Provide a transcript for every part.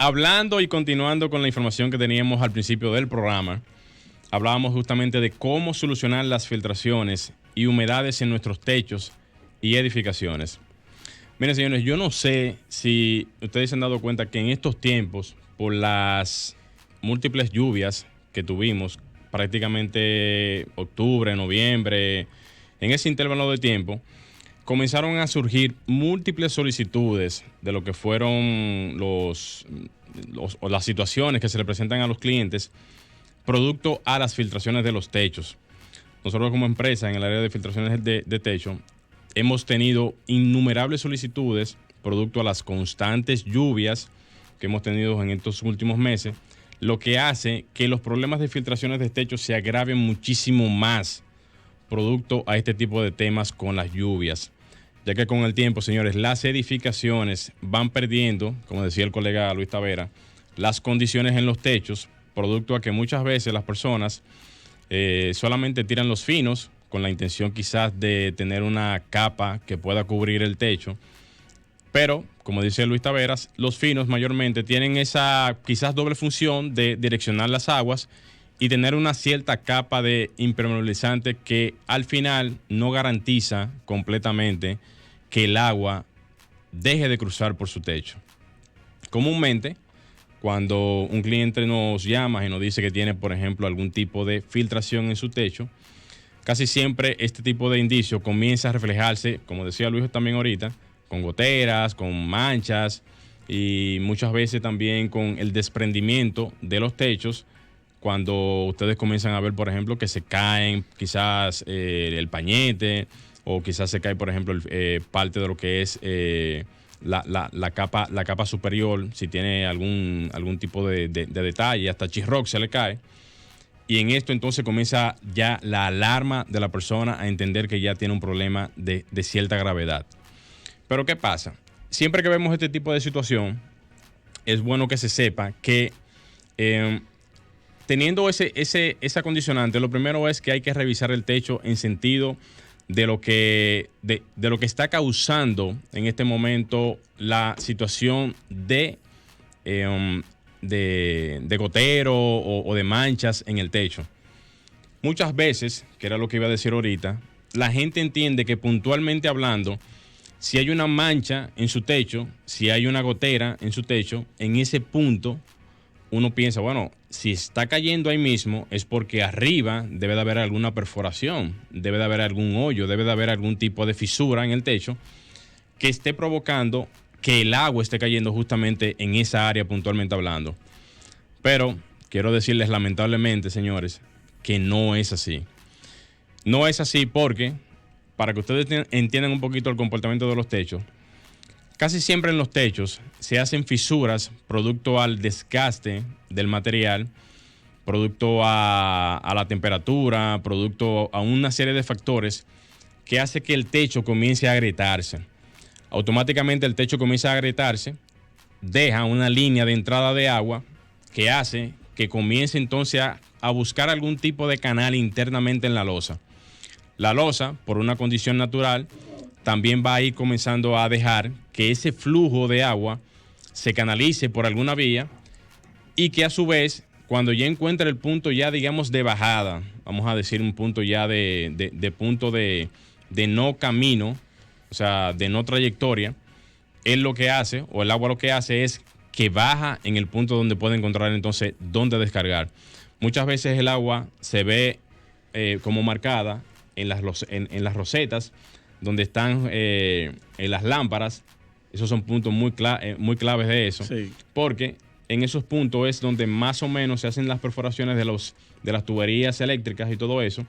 hablando y continuando con la información que teníamos al principio del programa, hablábamos justamente de cómo solucionar las filtraciones y humedades en nuestros techos y edificaciones. Miren, señores, yo no sé si ustedes se han dado cuenta que en estos tiempos, por las múltiples lluvias que tuvimos, prácticamente octubre, noviembre, en ese intervalo de tiempo, comenzaron a surgir múltiples solicitudes de lo que fueron las situaciones que se le presentan a los clientes producto a las filtraciones de los techos. Nosotros como empresa en el área de filtraciones de techo hemos tenido innumerables solicitudes producto a las constantes lluvias que hemos tenido en estos últimos meses, lo que hace que los problemas de filtraciones de techo se agraven muchísimo más producto a este tipo de temas con las lluvias, ya que con el tiempo, señores, las edificaciones van perdiendo, como decía el colega Luis Tavera, las condiciones en los techos, producto a que muchas veces las personas solamente tiran los finos con la intención quizás de tener una capa que pueda cubrir el techo, pero, como dice Luis Taveras, los finos mayormente tienen esa quizás doble función de direccionar las aguas y tener una cierta capa de impermeabilizante que al final no garantiza completamente que el agua deje de cruzar por su techo. Comúnmente, cuando un cliente nos llama y nos dice que tiene, por ejemplo, algún tipo de filtración en su techo, casi siempre este tipo de indicio comienza a reflejarse, como decía Luis también ahorita, con goteras, con manchas y muchas veces también con el desprendimiento de los techos cuando ustedes comienzan a ver, por ejemplo, que se caen quizás el pañete o quizás se cae, por ejemplo, parte de lo que es la capa superior, si tiene algún tipo de detalle, hasta chisroc se le cae. Y en esto entonces comienza ya la alarma de la persona a entender que ya tiene un problema de cierta gravedad. Pero ¿qué pasa? Siempre que vemos este tipo de situación, es bueno que se sepa que teniendo esa condicionante, lo primero es que hay que revisar el techo en sentido de lo que está causando en este momento la situación de gotero o de manchas en el techo. Muchas veces, que era lo que iba a decir ahorita, la gente entiende que puntualmente hablando, si hay una mancha en su techo, si hay una gotera en su techo, en ese punto uno piensa, bueno, si está cayendo ahí mismo es porque arriba debe de haber alguna perforación, debe de haber algún hoyo, debe de haber algún tipo de fisura en el techo que esté provocando que el agua esté cayendo justamente en esa área puntualmente hablando. Pero quiero decirles lamentablemente, señores, que no es así. No es así porque, para que ustedes entiendan un poquito el comportamiento de los techos, casi siempre en los techos se hacen fisuras producto al desgaste del material, producto a la temperatura, producto a una serie de factores que hace que el techo comience a agrietarse. Automáticamente el techo comienza a agrietarse, deja una línea de entrada de agua que hace que comience entonces a buscar algún tipo de canal internamente en la losa. La losa, por una condición natural, también va a ir comenzando a dejar que ese flujo de agua se canalice por alguna vía y que a su vez, cuando ya encuentre el punto ya, digamos, de bajada, vamos a decir un punto ya de punto de no camino, o sea, de no trayectoria, él lo que hace, o el agua lo que hace es que baja en el punto donde puede encontrar entonces dónde descargar. Muchas veces el agua se ve como marcada en las rosetas, donde están en las lámparas. Esos son puntos muy claves de eso, sí. Porque en esos puntos es donde más o menos se hacen las perforaciones de las tuberías eléctricas y todo eso,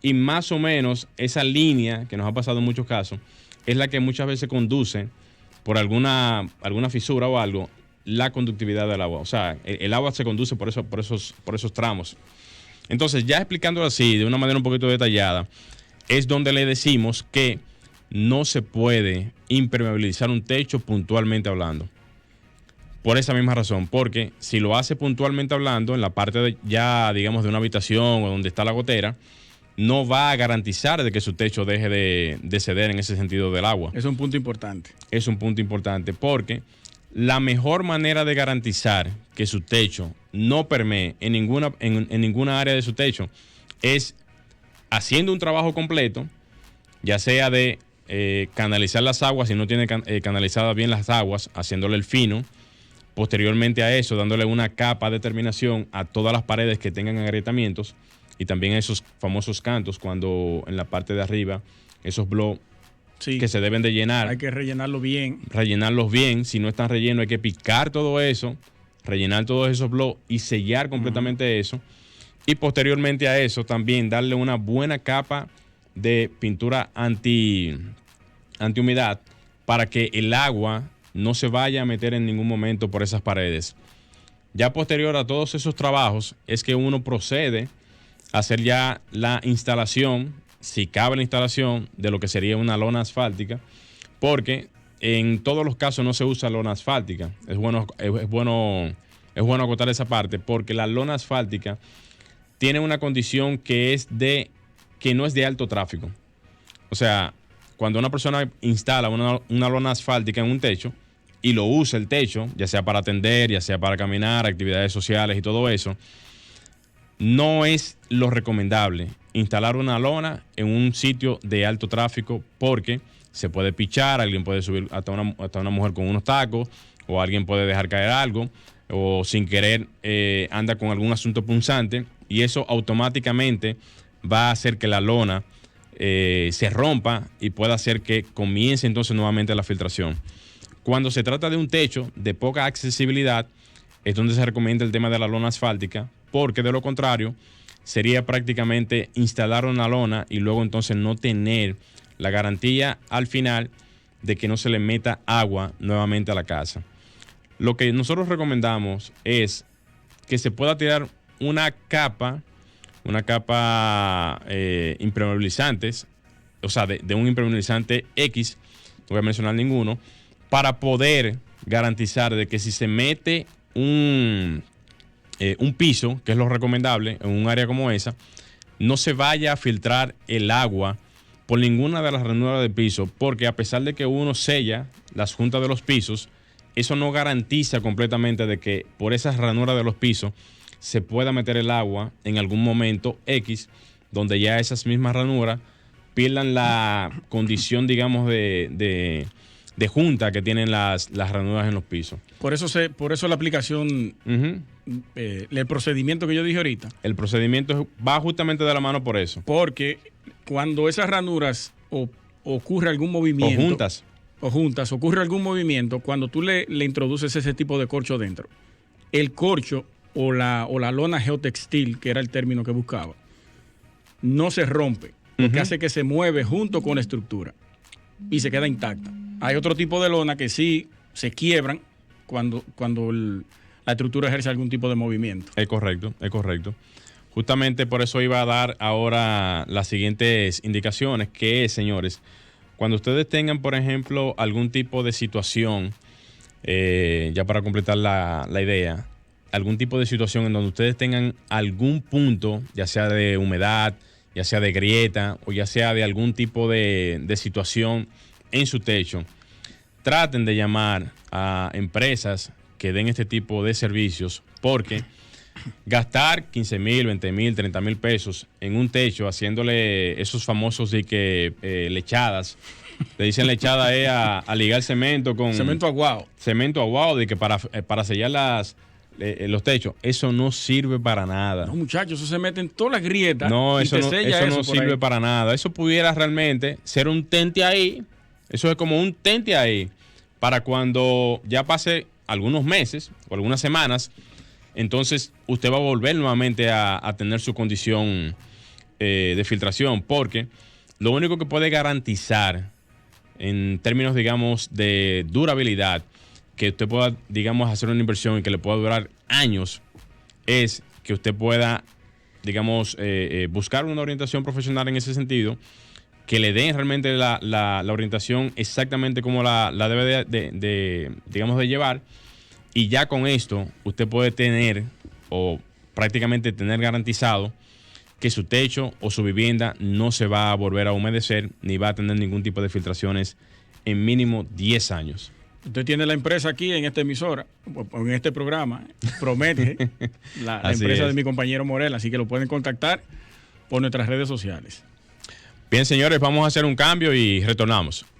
y más o menos esa línea, que nos ha pasado en muchos casos, es la que muchas veces conduce por alguna fisura o algo, la conductividad del agua. O sea, el agua se conduce por esos tramos. Entonces, ya explicándolo así, de una manera un poquito detallada, es donde le decimos que no se puede impermeabilizar un techo puntualmente hablando. Por esa misma razón, porque si lo hace puntualmente hablando, en la parte ya, digamos, de una habitación o donde está la gotera, no va a garantizar de que su techo deje de ceder en ese sentido del agua. Es un punto importante. Es un punto importante porque La mejor manera de garantizar que su techo no permee en ninguna área de su techo es haciendo un trabajo completo, ya sea de canalizar las aguas, si no tiene canalizadas bien las aguas, haciéndole el fino. Posteriormente a eso, dándole una capa de terminación a todas las paredes que tengan agrietamientos y también a esos famosos cantos cuando en la parte de arriba, esos bloques que se deben de llenar. Hay que rellenarlo bien. Rellenarlos bien. Si no están rellenos, hay que picar todo eso, rellenar todos esos bloques y sellar completamente eso. Y posteriormente a eso, también darle una buena capa de pintura antihumedad para que el agua no se vaya a meter en ningún momento por esas paredes. Ya posterior a todos esos trabajos es que uno procede a hacer ya la instalación, si cabe la instalación, de lo que sería una lona asfáltica, porque en todos los casos no se usa lona asfáltica. Es bueno acotar esa parte, porque la lona asfáltica tiene una condición que no es de alto tráfico. O sea, cuando una persona instala una lona asfáltica en un techo y lo usa el techo, ya sea para atender, ya sea para caminar, actividades sociales y todo eso, no es lo recomendable instalar una lona en un sitio de alto tráfico porque se puede pichar, alguien puede subir hasta una mujer con unos tacos, o alguien puede dejar caer algo, o sin querer anda con algún asunto punzante, y eso automáticamente va a hacer que la lona se rompa y pueda hacer que comience entonces nuevamente la filtración. Cuando se trata de un techo de poca accesibilidad, es donde se recomienda el tema de la lona asfáltica, porque de lo contrario sería prácticamente instalar una lona y luego entonces no tener la garantía al final de que no se le meta agua nuevamente a la casa. Lo que nosotros recomendamos es que se pueda tirar una capa impermeabilizantes, o sea, de un impermeabilizante X, no voy a mencionar ninguno, para poder garantizar de que si se mete un piso, que es lo recomendable en un área como esa, no se vaya a filtrar el agua por ninguna de las ranuras del piso, porque a pesar de que uno sella las juntas de los pisos, eso no garantiza completamente de que por esas ranuras de los pisos se pueda meter el agua en algún momento X, donde ya esas mismas ranuras pierdan la condición, digamos, de junta que tienen las ranuras en los pisos. Por eso la aplicación, el procedimiento que yo dije ahorita. El procedimiento va justamente de la mano por eso. Porque cuando esas ranuras ocurre algún movimiento. O juntas, ocurre algún movimiento, cuando tú le introduces ese tipo de corcho dentro, el corcho o la lona geotextil, que era el término que buscaba, no se rompe, porque hace que se mueve junto con la estructura y se queda intacta. Hay otro tipo de lona que sí se quiebran cuando la estructura ejerce algún tipo de movimiento. Es correcto. Justamente por eso iba a dar ahora las siguientes indicaciones, que es, señores, cuando ustedes tengan, por ejemplo, algún tipo de situación, ya para completar la idea, algún tipo de situación en donde ustedes tengan algún punto, ya sea de humedad, ya sea de grieta o ya sea de algún tipo de situación en su techo, traten de llamar a empresas que den este tipo de servicios, porque gastar 15 mil, 20 mil, 30 mil pesos en un techo haciéndole esos famosos lechadas. Le dicen lechada es a ligar cemento con... Cemento aguado. Cemento aguado, de que para sellar los techos. Eso no sirve para nada. No, muchachos, eso se mete en todas las grietas. No, eso no sirve para nada. Eso pudiera realmente ser un tente ahí. Eso es como un tente ahí. Para cuando ya pase algunos meses o algunas semanas, entonces usted va a volver nuevamente a tener su condición de filtración, porque lo único que puede garantizar en términos, digamos, de durabilidad, que usted pueda, digamos, hacer una inversión y que le pueda durar años, es que usted pueda, digamos, buscar una orientación profesional en ese sentido, que le den realmente la orientación exactamente como la debe digamos, de llevar. Y ya con esto, usted puede tener, o prácticamente tener garantizado, que su techo o su vivienda no se va a volver a humedecer, ni va a tener ningún tipo de filtraciones en mínimo 10 años. Usted tiene la empresa aquí en esta emisora, en este programa, promete la empresa de mi compañero Morel, así que lo pueden contactar por nuestras redes sociales. Bien, señores, vamos a hacer un cambio y retornamos.